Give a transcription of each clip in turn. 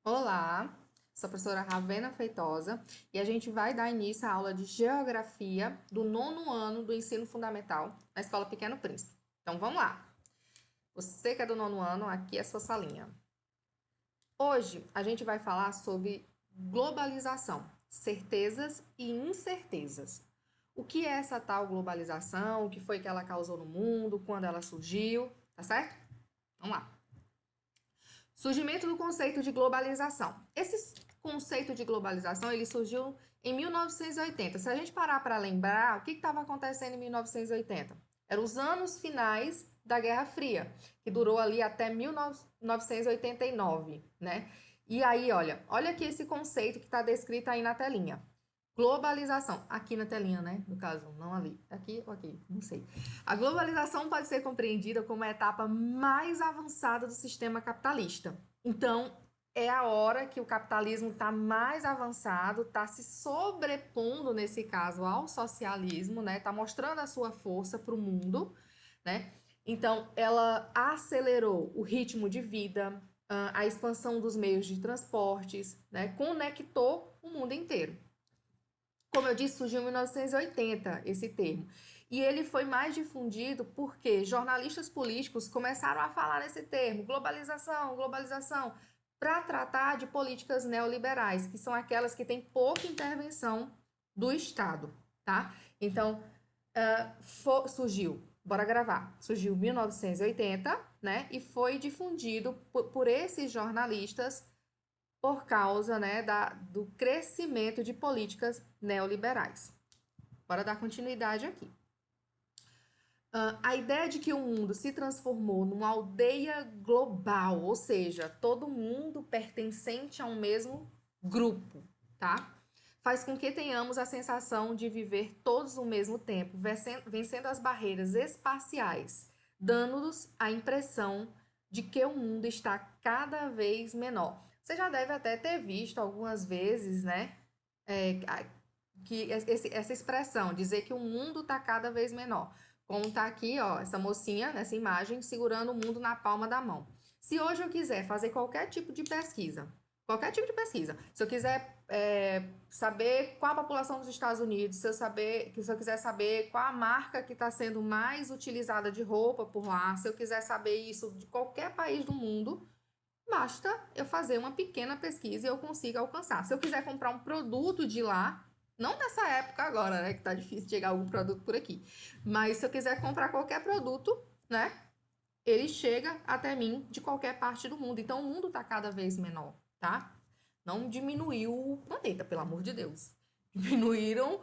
Olá, sou a professora Ravena Feitosa e a gente vai dar início à aula de Geografia do nono ano do ensino fundamental na Escola Pequeno Príncipe. Então vamos lá. Você que é do nono ano, aqui é a sua salinha. Hoje a gente vai falar sobre globalização, certezas e incertezas. O que é essa tal globalização? O que foi que ela causou no mundo? Quando ela surgiu? Tá certo? Vamos lá. Surgimento do conceito de globalização. Esse conceito de globalização ele surgiu em 1980. Se a gente parar para lembrar, o que estava acontecendo em 1980? Eram os anos finais da Guerra Fria, que durou ali até 1989, né? E aí, olha aqui esse conceito que está descrito aí na telinha. Globalização, aqui na telinha, né? No caso, não ali. Aqui ou aqui, não sei. A globalização pode ser compreendida como a etapa mais avançada do sistema capitalista. Então, é a hora que o capitalismo está mais avançado, está se sobrepondo, nesse caso, ao socialismo, né? Está mostrando a sua força para o mundo, né? Então, ela acelerou o ritmo de vida, a expansão dos meios de transportes, né? Conectou o mundo inteiro. Como eu disse, surgiu em 1980 esse termo. E ele foi mais difundido porque jornalistas políticos começaram a falar nesse termo, globalização, globalização, para tratar de políticas neoliberais, que são aquelas que têm pouca intervenção do Estado, tá? Então, surgiu, bora gravar, surgiu em 1980, né? E foi difundido por esses jornalistas por causa, né, do crescimento de políticas neoliberais. Bora dar continuidade aqui. A ideia de que o mundo se transformou numa aldeia global, ou seja, todo mundo pertencente a um mesmo grupo, tá? Faz com que tenhamos a sensação de viver todos ao mesmo tempo, vencendo as barreiras espaciais, dando-nos a impressão de que o mundo está cada vez menor. Você já deve até ter visto algumas vezes, né? Que essa expressão, dizer que o mundo está cada vez menor. Como está aqui, ó, essa mocinha nessa imagem segurando o mundo na palma da mão. Se hoje eu quiser fazer qualquer tipo de pesquisa, se eu quiser saber qual a população dos Estados Unidos, se eu quiser saber qual a marca que está sendo mais utilizada de roupa por lá, se eu quiser saber isso de qualquer país do mundo, basta eu fazer uma pequena pesquisa e eu consigo alcançar. Se eu quiser comprar um produto de lá, não nessa época agora, né, que tá difícil chegar algum produto por aqui, mas se eu quiser comprar qualquer produto, né, ele chega até mim de qualquer parte do mundo. Então o mundo tá cada vez menor, tá? Não diminuiu o planeta, pelo amor de Deus. Diminuíram,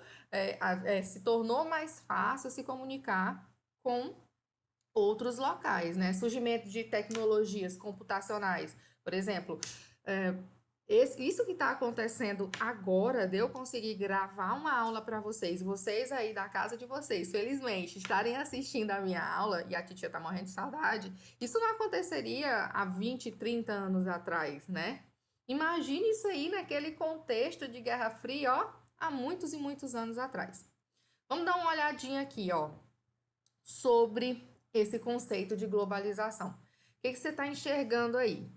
se tornou mais fácil se comunicar com outros locais, né? Surgimento de tecnologias computacionais, por exemplo, é, isso que está acontecendo agora, de eu conseguir gravar uma aula para vocês aí da casa de vocês, felizmente, estarem assistindo a minha aula, e a titia tá morrendo de saudade, isso não aconteceria há 20, 30 anos atrás, né? Imagine isso aí naquele contexto de Guerra Fria, ó, há muitos e muitos anos atrás. Vamos dar uma olhadinha aqui, ó, sobre esse conceito de globalização. O que você está enxergando aí?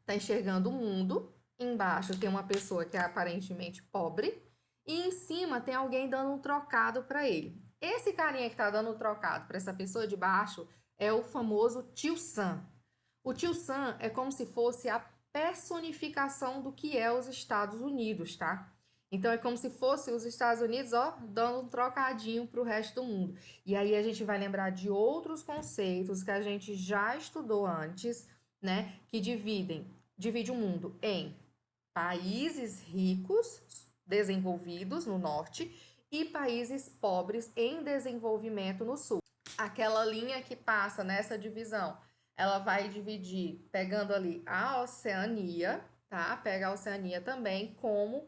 Está enxergando o mundo, embaixo tem uma pessoa que é aparentemente pobre, e em cima tem alguém dando um trocado para ele. Esse carinha que está dando um trocado para essa pessoa de baixo é o famoso tio Sam. O tio Sam é como se fosse a personificação do que é os Estados Unidos, tá? Então é como se fosse os Estados Unidos, ó, dando um trocadinho para o resto do mundo. E aí a gente vai lembrar de outros conceitos que a gente já estudou antes, né? Que divide o mundo em países ricos, desenvolvidos no norte, e países pobres em desenvolvimento no sul. Aquela linha que passa nessa divisão, ela vai dividir, pegando ali a Oceania, tá? Pega a Oceania também como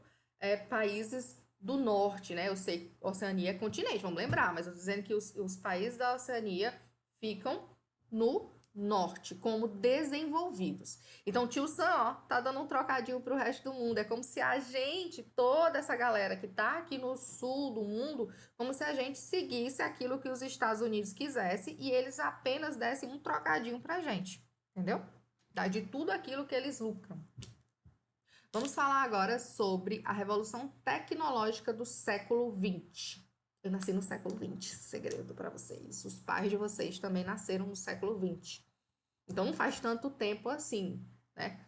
países do norte, né? Eu sei que Oceania é continente, vamos lembrar, mas eu tô dizendo que os países da Oceania ficam no norte, como desenvolvidos. Então, o tio Sam, ó, tá dando um trocadinho pro resto do mundo. É como se a gente, toda essa galera que tá aqui no sul do mundo, como se a gente seguisse aquilo que os Estados Unidos quisessem e eles apenas dessem um trocadinho pra gente, entendeu? De tudo aquilo que eles lucram. Vamos falar agora sobre a revolução tecnológica do século XX. Eu nasci no século XX, segredo para vocês. Os pais de vocês também nasceram no século XX. Então não faz tanto tempo assim, né?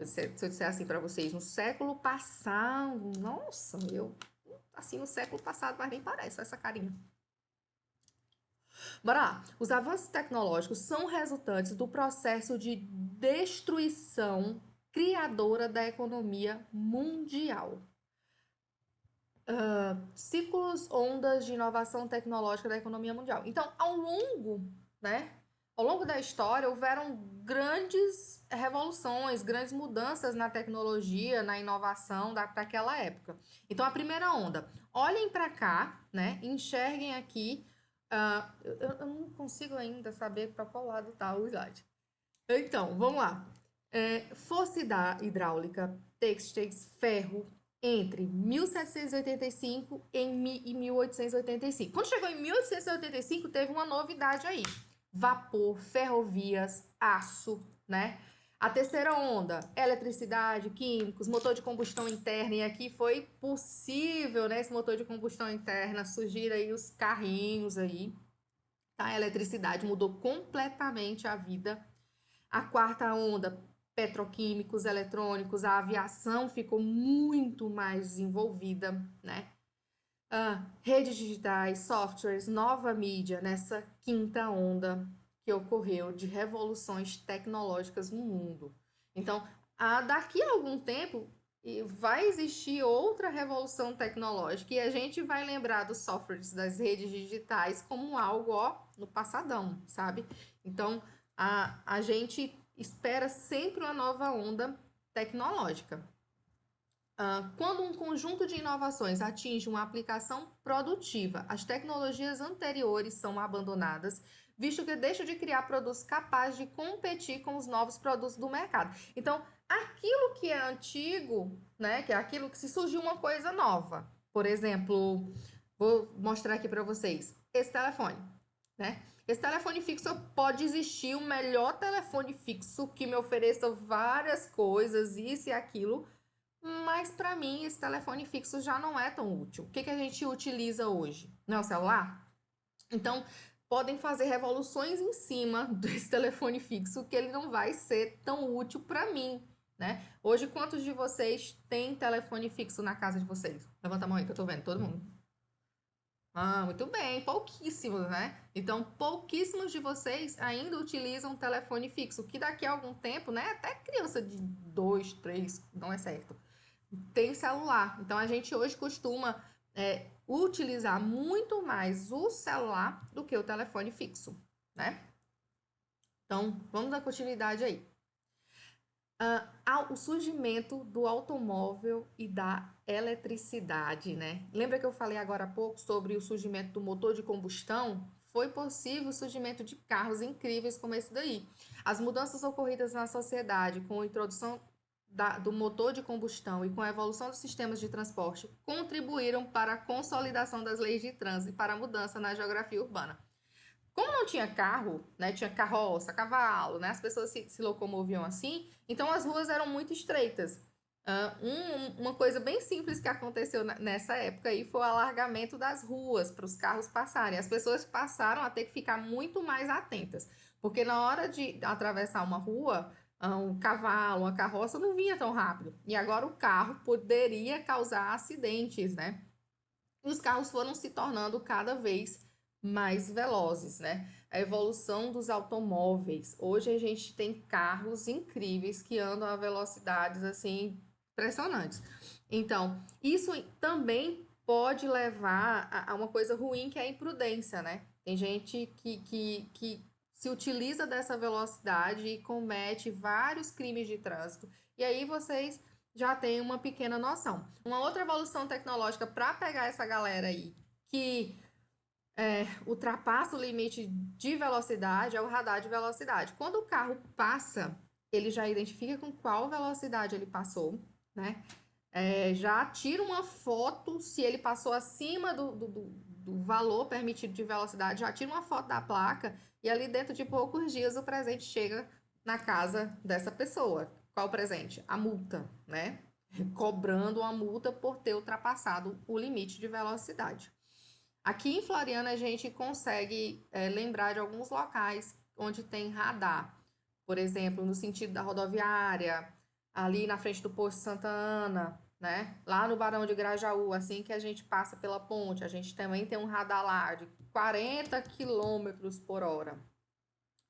Se eu disser assim para vocês, no século passado, nossa, eu assim no século passado, mas nem parece essa carinha. Bora lá. Os avanços tecnológicos são resultantes do processo de destruição criadora da economia mundial. Ciclos, ondas de inovação tecnológica da economia mundial. Então, ao longo da história, houveram grandes revoluções, grandes mudanças na tecnologia, na inovação para aquela época. Então, a primeira onda, olhem para cá, né? Enxerguem aqui. Eu não consigo ainda saber para qual lado está o slide. Então, vamos lá. Força hidráulica, têxteis, ferro, entre 1785 e 1885. Quando chegou em 1885, teve uma novidade aí. Vapor, ferrovias, aço, né? A terceira onda, eletricidade, químicos, motor de combustão interna. E aqui foi possível, né? Esse motor de combustão interna, surgir aí os carrinhos aí. Tá? A eletricidade mudou completamente a vida. A quarta onda, petroquímicos, eletrônicos, a aviação ficou muito mais desenvolvida, né? Redes digitais, softwares, nova mídia, nessa quinta onda que ocorreu de revoluções tecnológicas no mundo. Então, daqui a algum tempo, vai existir outra revolução tecnológica e a gente vai lembrar dos softwares, das redes digitais como algo, ó, no passadão, sabe? Então, a gente espera sempre uma nova onda tecnológica. Quando um conjunto de inovações atinge uma aplicação produtiva, as tecnologias anteriores são abandonadas, visto que deixam de criar produtos capazes de competir com os novos produtos do mercado. Então, aquilo que é antigo, né, que é aquilo que se surgiu uma coisa nova. Por exemplo, vou mostrar aqui para vocês esse telefone, né? Esse telefone fixo pode existir o melhor telefone fixo que me ofereça várias coisas, isso e aquilo, mas para mim esse telefone fixo já não é tão útil. O que a gente utiliza hoje? Não é o celular? Então, podem fazer revoluções em cima desse telefone fixo que ele não vai ser tão útil para mim, né? Hoje, quantos de vocês têm telefone fixo na casa de vocês? Levanta a mão aí que eu tô vendo, todo mundo. Muito bem, pouquíssimos, né? Então, pouquíssimos de vocês ainda utilizam telefone fixo, que daqui a algum tempo, né? Até criança de 2, 3, não é certo, tem celular. Então, a gente hoje costuma utilizar muito mais o celular do que o telefone fixo, né? Então, vamos dar continuidade aí. O surgimento do automóvel e da eletricidade, né? Lembra que eu falei agora há pouco sobre o surgimento do motor de combustão? Foi possível o surgimento de carros incríveis como esse daí. As mudanças ocorridas na sociedade com a introdução do motor de combustão e com a evolução dos sistemas de transporte contribuíram para a consolidação das leis de trânsito e para a mudança na geografia urbana. Como não tinha carro, né, tinha carroça, cavalo, né, as pessoas se locomoviam assim, então as ruas eram muito estreitas. Uma coisa bem simples que aconteceu nessa época aí foi o alargamento das ruas para os carros passarem. As pessoas passaram a ter que ficar muito mais atentas, porque na hora de atravessar uma rua, um cavalo, uma carroça não vinha tão rápido. E agora o carro poderia causar acidentes, né? E os carros foram se tornando cada vez mais velozes, né? A evolução dos automóveis. Hoje a gente tem carros incríveis que andam a velocidades assim impressionantes. Então, isso também pode levar a uma coisa ruim que é a imprudência, né? Tem gente que se utiliza dessa velocidade e comete vários crimes de trânsito. E aí vocês já têm uma pequena noção. Uma outra evolução tecnológica para pegar essa galera aí que ultrapassa o limite de velocidade é o radar de velocidade. Quando o carro passa, ele já identifica com qual velocidade ele passou, né? Já tira uma foto se ele passou acima do valor permitido de velocidade, já tira uma foto da placa e ali dentro de poucos dias o presente chega na casa dessa pessoa. Qual o presente? A multa, né? cobrando uma multa por ter ultrapassado o limite de velocidade. Aqui em Floriana a gente consegue lembrar de alguns locais onde tem radar. Por exemplo, no sentido da rodoviária, ali na frente do posto Santa Ana, né? Lá no Barão de Grajaú, assim que a gente passa pela ponte, a gente também tem um radar lá de 40 quilômetros por hora,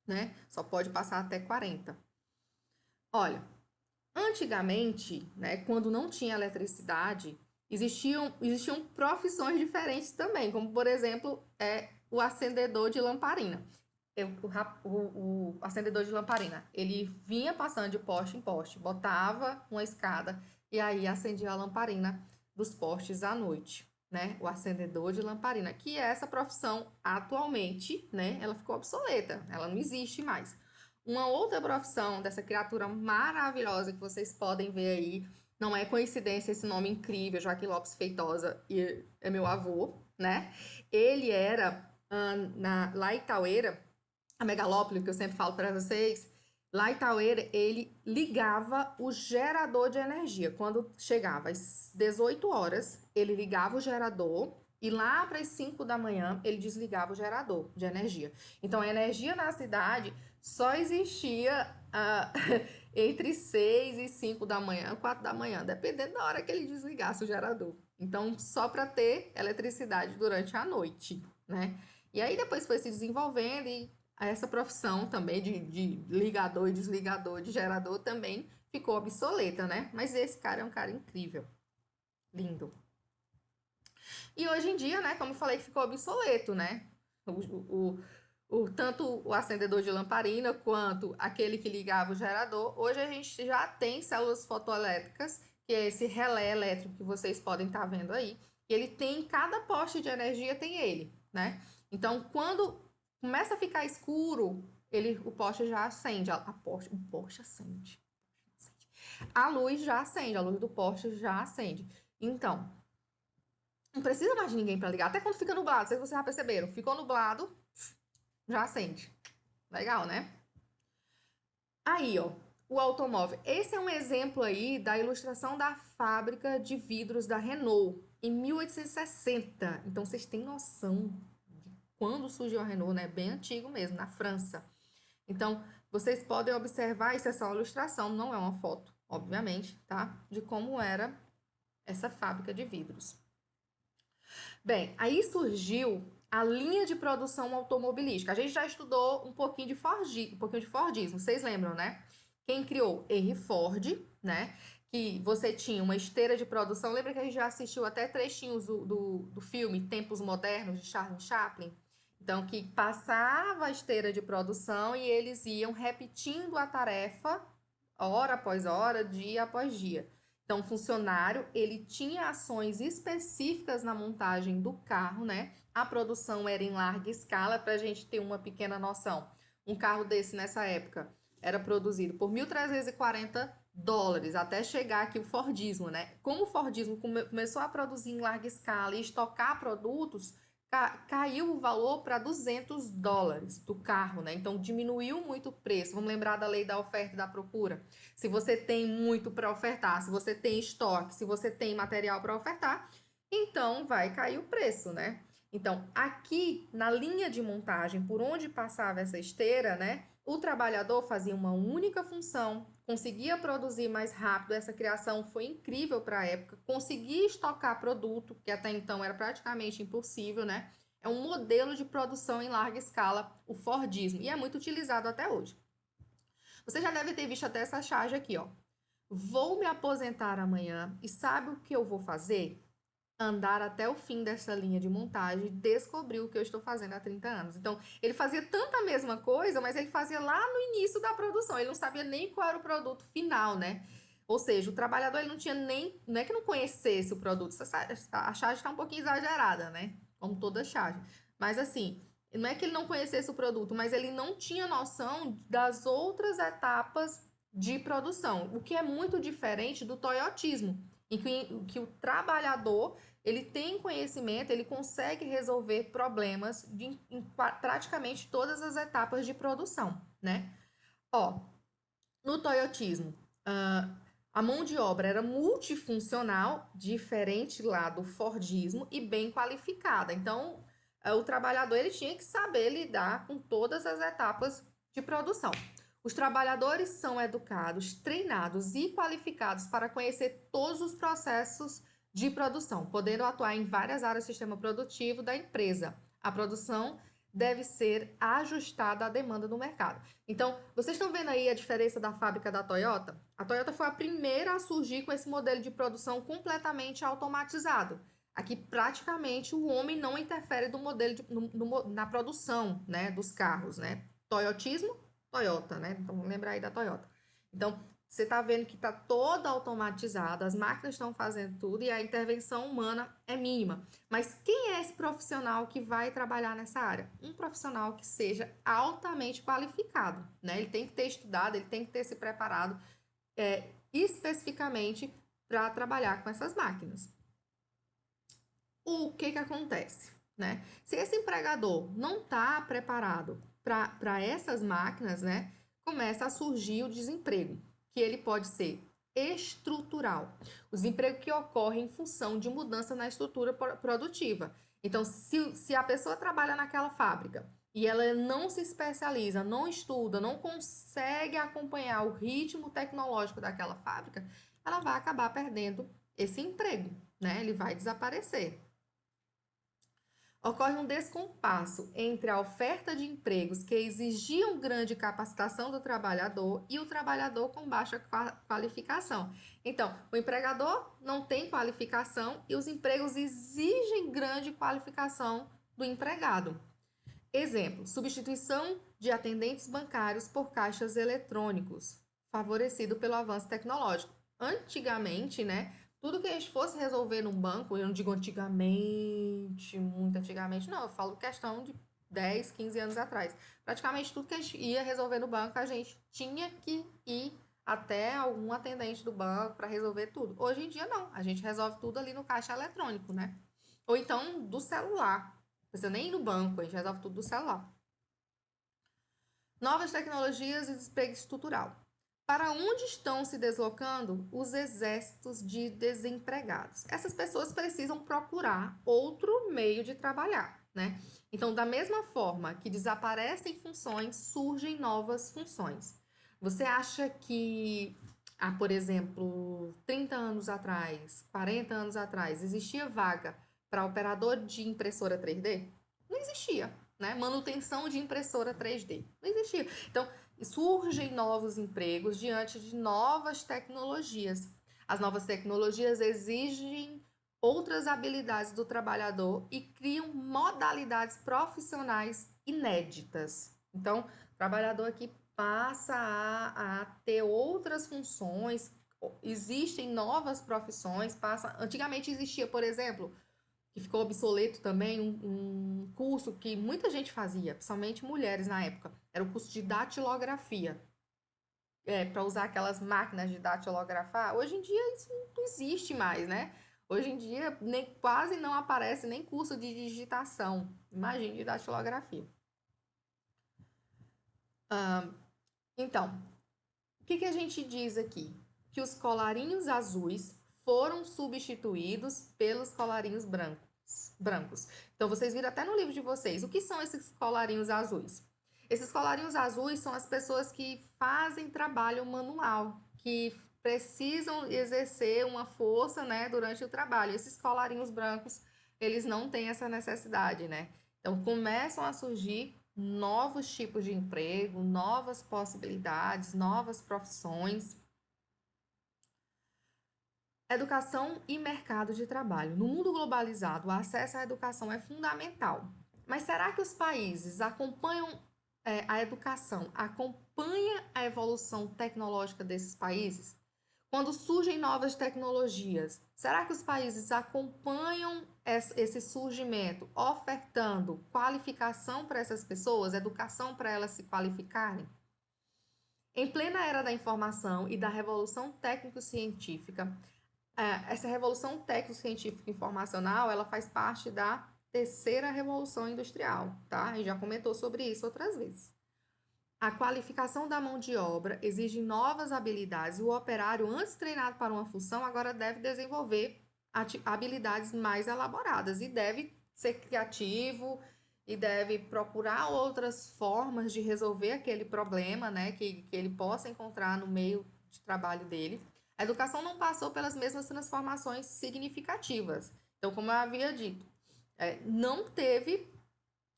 né? Só pode passar até 40. Olha, antigamente, né, quando não tinha eletricidade, existiam profissões diferentes também, como por exemplo, o acendedor de lamparina. O acendedor de lamparina, ele vinha passando de poste em poste, botava uma escada e aí acendia a lamparina dos postes à noite, né? O acendedor de lamparina, que essa profissão atualmente, né, ela ficou obsoleta, ela não existe mais. Uma outra profissão dessa criatura maravilhosa que vocês podem ver aí, não é coincidência esse nome incrível, Joaquim Lopes Feitosa, e é meu avô, né? Ele era lá em Itaueira, a megalópole que eu sempre falo para vocês, lá em Itaueira, ele ligava o gerador de energia. Quando chegava às 18 horas, ele ligava o gerador e lá para as 5 da manhã ele desligava o gerador de energia. Então a energia na cidade só existia entre 6 e 5 da manhã, 4 da manhã, dependendo da hora que ele desligasse o gerador. Então, só para ter eletricidade durante a noite, né? E aí depois foi se desenvolvendo e essa profissão também de ligador e desligador de gerador também ficou obsoleta, né? Mas esse cara é um cara incrível, lindo. E hoje em dia, né, como eu falei, ficou obsoleto, né? Tanto o acendedor de lamparina quanto aquele que ligava o gerador. Hoje a gente já tem células fotoelétricas, que é esse relé elétrico que vocês podem estar vendo aí. E ele tem, cada poste de energia tem ele, né? Então, quando começa a ficar escuro, o poste já acende. O poste acende. A luz já acende, a luz do poste já acende. Então, não precisa mais de ninguém para ligar. Até quando fica nublado, não sei se vocês já perceberam. Ficou nublado, já acende. Legal, né? Aí, ó, o automóvel. Esse é um exemplo aí da ilustração da fábrica de vidros da Renault em 1860. Então, vocês têm noção de quando surgiu a Renault, né? Bem antigo mesmo, na França. Então, vocês podem observar, isso é só uma ilustração, não é uma foto, obviamente, tá? De como era essa fábrica de vidros. Bem, aí surgiu a linha de produção automobilística. A gente já estudou um pouquinho de Fordismo, vocês lembram, né? Quem criou? Henry Ford, né? Que você tinha uma esteira de produção. Lembra que a gente já assistiu até trechinhos do filme Tempos Modernos, de Charlie Chaplin? Então, que passava a esteira de produção e eles iam repetindo a tarefa hora após hora, dia após dia. Então, o funcionário, ele tinha ações específicas na montagem do carro, né? A produção era em larga escala, para a gente ter uma pequena noção. Um carro desse, nessa época, era produzido por $1.340, até chegar aqui o Fordismo, né? Como o Fordismo começou a produzir em larga escala e estocar produtos, caiu o valor para $200 do carro, né? Então, diminuiu muito o preço. Vamos lembrar da lei da oferta e da procura. Se você tem muito para ofertar, se você tem estoque, se você tem material para ofertar, então vai cair o preço, né? Então, aqui na linha de montagem, por onde passava essa esteira, né? O trabalhador fazia uma única função, conseguia produzir mais rápido. Essa criação foi incrível para a época. Conseguia estocar produto, que até então era praticamente impossível, né? É um modelo de produção em larga escala, o Fordismo, e é muito utilizado até hoje. Você já deve ter visto até essa charge aqui, ó. Vou me aposentar amanhã e sabe o que eu vou fazer? Andar até o fim dessa linha de montagem e descobrir o que eu estou fazendo há 30 anos. Então, ele fazia tanta mesma coisa, mas ele fazia lá no início da produção. Ele não sabia nem qual era o produto final, né? Ou seja, o trabalhador ele não tinha nem... Não é que não conhecesse o produto. A charge está um pouquinho exagerada, né? Como toda charge. Mas, assim, não é que ele não conhecesse o produto, mas ele não tinha noção das outras etapas de produção. O que é muito diferente do toyotismo, em que o trabalhador ele tem conhecimento, ele consegue resolver problemas em praticamente todas as etapas de produção, né? Ó, no toyotismo, A mão de obra era multifuncional, diferente lá do Fordismo, e bem qualificada. Então, o trabalhador ele tinha que saber lidar com todas as etapas de produção. Os trabalhadores são educados, treinados e qualificados para conhecer todos os processos de produção, podendo atuar em várias áreas do sistema produtivo da empresa. A produção deve ser ajustada à demanda do mercado. Então, vocês estão vendo aí a diferença da fábrica da Toyota? A Toyota foi a primeira a surgir com esse modelo de produção completamente automatizado. Aqui, praticamente, o homem não interfere do modelo na produção, né, dos carros, né? Toyotismo, Toyota, né? Então, vamos lembrar aí da Toyota. Então, você está vendo que está toda automatizada, as máquinas estão fazendo tudo e a intervenção humana é mínima. Mas quem é esse profissional que vai trabalhar nessa área? Um profissional que seja altamente qualificado, né? Ele tem que ter estudado, ele tem que ter se preparado especificamente para trabalhar com essas máquinas. O que acontece, né? Se esse empregador não está preparado para essas máquinas, né? Começa a surgir o desemprego, que ele pode ser estrutural. O desemprego que ocorre em função de mudança na estrutura produtiva. Então, se a pessoa trabalha naquela fábrica e ela não se especializa, não estuda, não consegue acompanhar o ritmo tecnológico daquela fábrica, ela vai acabar perdendo esse emprego, né? Ele vai desaparecer. Ocorre um descompasso entre a oferta de empregos que exigiam grande capacitação do trabalhador e o trabalhador com baixa qualificação. Então, o empregador não tem qualificação e os empregos exigem grande qualificação do empregado. Exemplo: substituição de atendentes bancários por caixas eletrônicos, favorecido pelo avanço tecnológico. Antigamente, né, tudo que a gente fosse resolver num banco, eu não digo antigamente, muito antigamente, não, eu falo questão de 10, 15 anos atrás. Praticamente tudo que a gente ia resolver no banco, a gente tinha que ir até algum atendente do banco para resolver tudo. Hoje em dia, não, a gente resolve tudo ali no caixa eletrônico, né? Ou então do celular. Não precisa nem ir no banco, a gente resolve tudo do celular. Novas tecnologias e desemprego estrutural. Para onde estão se deslocando os exércitos de desempregados? Essas pessoas precisam procurar outro meio de trabalhar, né? Então, da mesma forma que desaparecem funções, surgem novas funções. Você acha que, por exemplo, 30 anos atrás, 40 anos atrás, existia vaga para operador de impressora 3D? Não existia, né? Manutenção de impressora 3D. Não existia. Então, surgem novos empregos diante de novas tecnologias. As novas tecnologias exigem outras habilidades do trabalhador e criam modalidades profissionais inéditas. Então, o trabalhador aqui passa a ter outras funções, existem novas profissões, antigamente existia, por exemplo, que ficou obsoleto também, um curso que muita gente fazia, principalmente mulheres na época, era o curso de datilografia, para usar aquelas máquinas de datilografar. Hoje em dia isso não existe mais, né? Hoje em dia quase não aparece nem curso de digitação, imagine de datilografia. Então, o que a gente diz aqui? Que os colarinhos azuis foram substituídos pelos colarinhos brancos. Então, vocês viram até no livro de vocês. O que são esses colarinhos azuis? Esses colarinhos azuis são as pessoas que fazem trabalho manual, que precisam exercer uma força, né, durante o trabalho. Esses colarinhos brancos, eles não têm essa necessidade, né? Então, começam a surgir novos tipos de emprego, novas possibilidades, novas profissões. Educação e mercado de trabalho. No mundo globalizado, o acesso à educação é fundamental. Mas será que os países acompanham a educação, acompanha a evolução tecnológica desses países? Quando surgem novas tecnologias, será que os países acompanham esse surgimento, ofertando qualificação para essas pessoas, educação para elas se qualificarem? Em plena era da informação e da revolução técnico-científica, essa revolução técnico-científica informacional, ela faz parte da terceira revolução industrial, tá? A gente já comentou sobre isso outras vezes. A qualificação da mão de obra exige novas habilidades. O operário, antes treinado para uma função, agora deve desenvolver habilidades mais elaboradas e deve ser criativo e deve procurar outras formas de resolver aquele problema, né, que ele possa encontrar no meio de trabalho dele. A educação não passou pelas mesmas transformações significativas. Então, como eu havia dito, não teve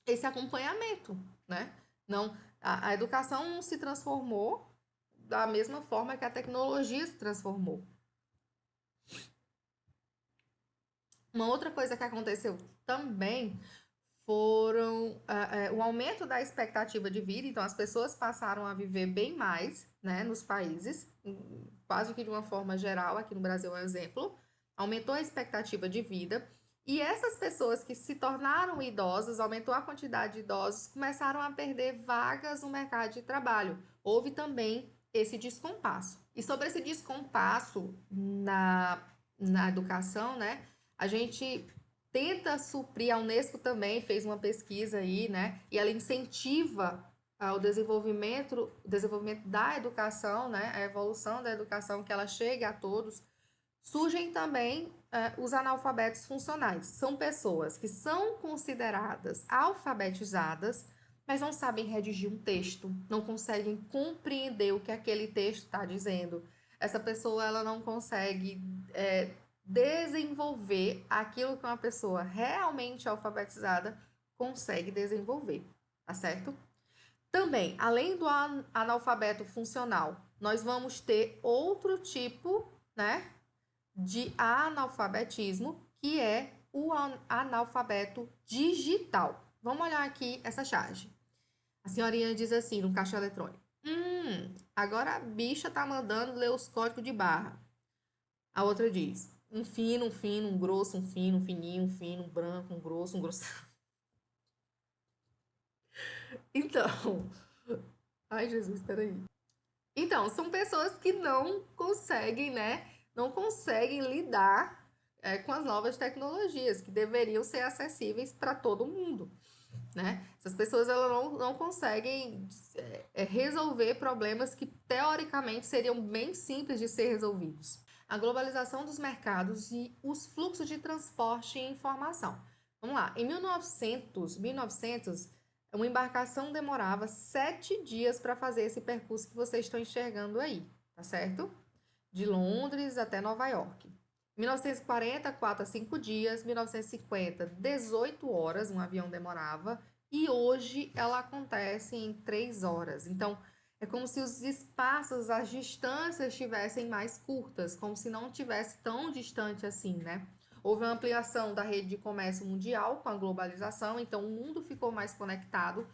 esse acompanhamento, né? Não, a educação não se transformou da mesma forma que a tecnologia se transformou. Uma outra coisa que aconteceu também foram o aumento da expectativa de vida. Então, as pessoas passaram a viver bem mais, né, nos países, quase que de uma forma geral, aqui no Brasil é um exemplo, aumentou a expectativa de vida. E essas pessoas que se tornaram idosas, aumentou a quantidade de idosos, começaram a perder vagas no mercado de trabalho. Houve também esse descompasso. E sobre esse descompasso na educação, né, a gente tenta suprir, a Unesco também fez uma pesquisa aí, né, e ela incentiva o desenvolvimento da educação, né, a evolução da educação, que ela chegue a todos. Surgem também os analfabetos funcionais. São pessoas que são consideradas alfabetizadas, mas não sabem redigir um texto, não conseguem compreender o que aquele texto está dizendo. Essa pessoa ela não consegue desenvolver aquilo que uma pessoa realmente alfabetizada consegue desenvolver, tá certo? Também, além do analfabeto funcional, nós vamos ter outro tipo, né, de analfabetismo, que é o analfabeto digital. Vamos olhar aqui essa charge. A senhorinha diz assim no caixa eletrônico: agora a bicha tá mandando ler os códigos de barra. A outra diz: um fino, um grosso, um fino, um fininho, um fino, um branco, um grosso, um grosso. Então, ai Jesus, peraí. Então, são pessoas que não conseguem, né? Não conseguem lidar com as novas tecnologias que deveriam ser acessíveis para todo mundo, né? Essas pessoas elas não conseguem resolver problemas que teoricamente seriam bem simples de ser resolvidos. A globalização dos mercados e os fluxos de transporte e informação. Vamos lá, em 1900 uma embarcação demorava 7 dias para fazer esse percurso que vocês estão enxergando aí, tá certo? De Londres até Nova York. 1940, 4 a 5 dias. 1950, 18 horas um avião demorava. E hoje ela acontece em 3 horas. Então, é como se os espaços, as distâncias estivessem mais curtas, como se não tivesse tão distante assim, né? Houve uma ampliação da rede de comércio mundial com a globalização, então o mundo ficou mais conectado.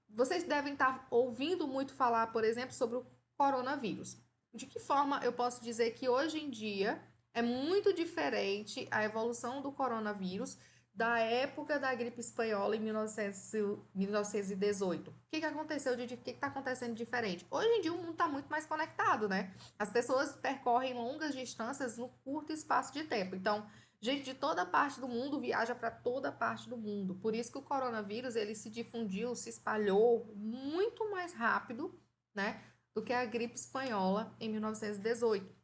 Vocês devem estar ouvindo muito falar, por exemplo, sobre o coronavírus. De que forma eu posso dizer que hoje em dia é muito diferente a evolução do coronavírus da época da gripe espanhola em 1918? O que aconteceu o que está acontecendo diferente? Hoje em dia o mundo está muito mais conectado, né? As pessoas percorrem longas distâncias no curto espaço de tempo. Então, gente de toda parte do mundo viaja para toda parte do mundo. Por isso que o coronavírus ele se difundiu, se espalhou muito mais rápido, né, do que a gripe espanhola em 1918.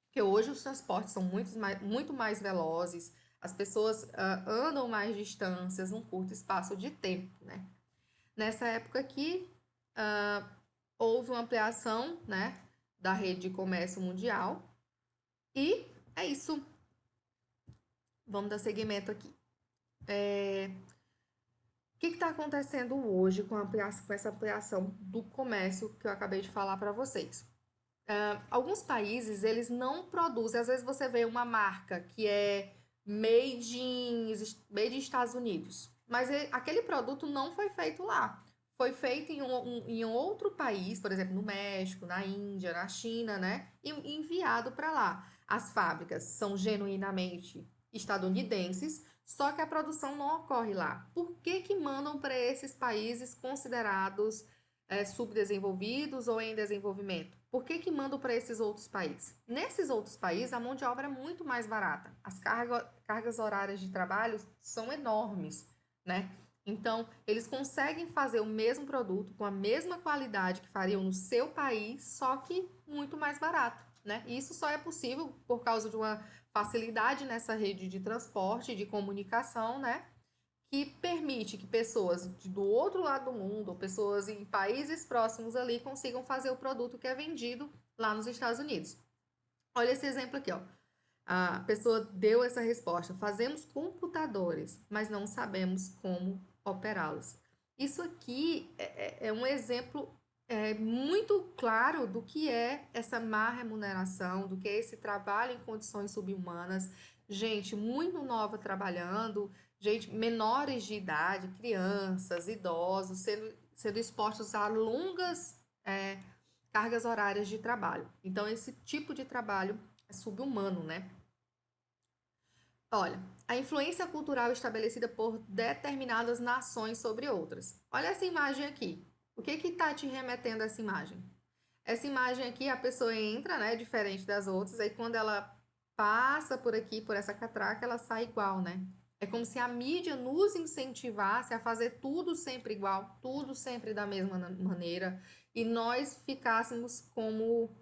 Porque hoje os transportes são muito mais velozes, as pessoas andam mais distâncias num curto espaço de tempo, né? Nessa época aqui, houve uma ampliação, né, da rede de comércio mundial e é isso. Vamos dar seguimento aqui. O que está acontecendo hoje com essa ampliação do comércio que eu acabei de falar para vocês? Alguns países, eles não produzem. Às vezes você vê uma marca que é made in Estados Unidos, mas aquele produto não foi feito lá. Foi feito em outro país, por exemplo, no México, na Índia, na China, né? E enviado para lá. As fábricas são genuinamente estadunidenses, só que a produção não ocorre lá. Por que mandam para esses países considerados subdesenvolvidos ou em desenvolvimento? Por que mandam para esses outros países? Nesses outros países, a mão de obra é muito mais barata. As cargas horárias de trabalho são enormes, né? Então, eles conseguem fazer o mesmo produto com a mesma qualidade que fariam no seu país, só que muito mais barato, né? E isso só é possível por causa de uma facilidade nessa rede de transporte, de comunicação, né? Que permite que pessoas do outro lado do mundo, ou pessoas em países próximos ali, consigam fazer o produto que é vendido lá nos Estados Unidos. Olha esse exemplo aqui, ó. A pessoa deu essa resposta: fazemos computadores, mas não sabemos como operá-los. Isso aqui é um exemplo muito claro do que é essa má remuneração, do que é esse trabalho em condições subhumanas, gente muito nova trabalhando, gente menores de idade, crianças, idosos, sendo expostos a longas cargas horárias de trabalho. Então, esse tipo de trabalho é subhumano, né? Olha, a influência cultural estabelecida por determinadas nações sobre outras. Olha essa imagem aqui. O que que tá te remetendo a essa imagem? Essa imagem aqui, a pessoa entra, né, diferente das outras, aí quando ela passa por aqui, por essa catraca, ela sai igual, né? É como se a mídia nos incentivasse a fazer tudo sempre igual, tudo sempre da mesma maneira, e nós ficássemos como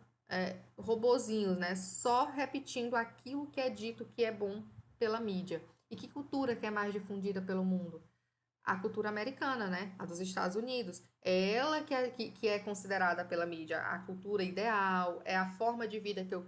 robozinhos, né? Só repetindo aquilo que é dito que é bom pela mídia. E que cultura que é mais difundida pelo mundo? A cultura americana, né? A dos Estados Unidos. É ela que é considerada pela mídia a cultura ideal, é a forma de vida que eu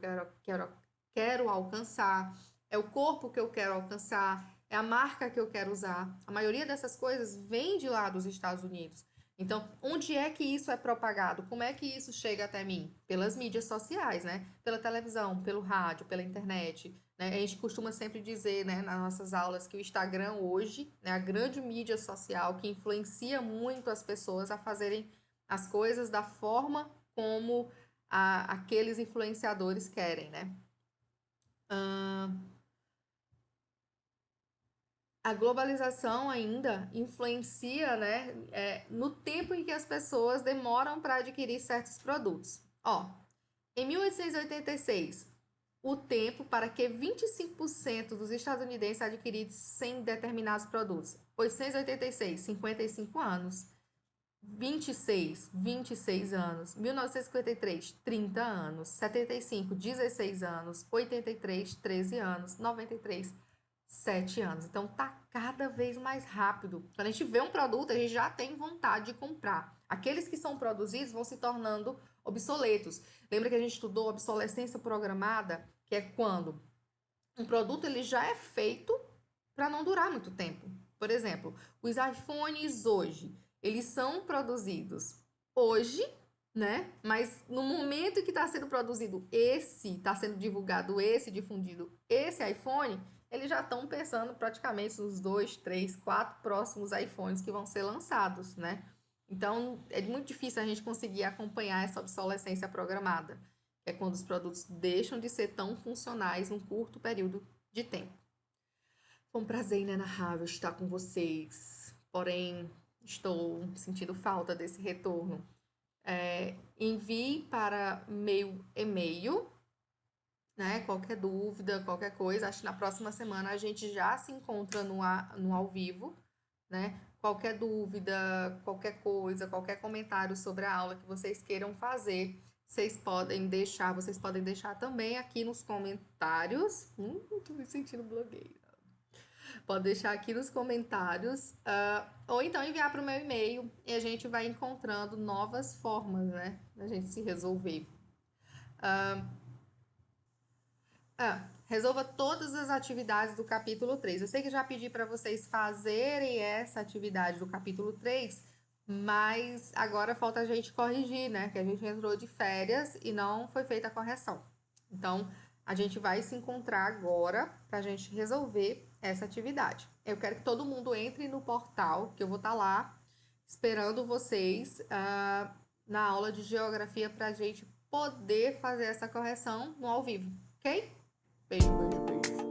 quero alcançar, é o corpo que eu quero alcançar, é a marca que eu quero usar. A maioria dessas coisas vem de lá dos Estados Unidos. Então, onde é que isso é propagado? Como é que isso chega até mim? Pelas mídias sociais, né? Pela televisão, pelo rádio, pela internet, né? A gente costuma sempre dizer, né, nas nossas aulas que o Instagram hoje é a grande mídia social que influencia muito as pessoas a fazerem as coisas da forma como aqueles influenciadores querem, né? A globalização ainda influencia, né, no tempo em que as pessoas demoram para adquirir certos produtos. Ó, em 1886, o tempo para que 25% dos estadunidenses adquirissem determinados produtos. 886, 55 anos. 26 anos. 1953, 30 anos. 75, 16 anos. 83, 13 anos. 93, 7 anos. Então tá cada vez mais rápido. Quando a gente vê um produto, a gente já tem vontade de comprar. Aqueles que são produzidos vão se tornando obsoletos. Lembra que a gente estudou obsolescência programada, que é quando um produto ele já é feito para não durar muito tempo. Por exemplo, os iPhones hoje, eles são produzidos hoje, né? Mas no momento que está sendo produzido está sendo divulgado difundido esse iPhone, eles já estão pensando praticamente nos 2, 3, 4 próximos iPhones que vão ser lançados, né? Então, é muito difícil a gente conseguir acompanhar essa obsolescência programada, que é quando os produtos deixam de ser tão funcionais num curto período de tempo. Foi um prazer inenarrável estar com vocês, porém estou sentindo falta desse retorno. Envie para meu e-mail, né? Qualquer dúvida, qualquer coisa. Acho que na próxima semana a gente já se encontra no ao vivo, né? Qualquer dúvida, qualquer coisa, qualquer comentário sobre a aula que vocês queiram fazer, vocês podem deixar também aqui nos comentários. Tô me sentindo blogueira. Pode deixar aqui nos comentários, ou então enviar para o meu e-mail e a gente vai encontrando novas formas, né, da gente se resolver. Resolva todas as atividades do capítulo 3. Eu sei que já pedi para vocês fazerem essa atividade do capítulo 3, mas agora falta a gente corrigir, né? Que a gente entrou de férias e não foi feita a correção. Então, a gente vai se encontrar agora para a gente resolver essa atividade. Eu quero que todo mundo entre no portal, que eu vou estar lá esperando vocês na aula de geografia para a gente poder fazer essa correção no ao vivo, ok? Beijo, beijo, beijo.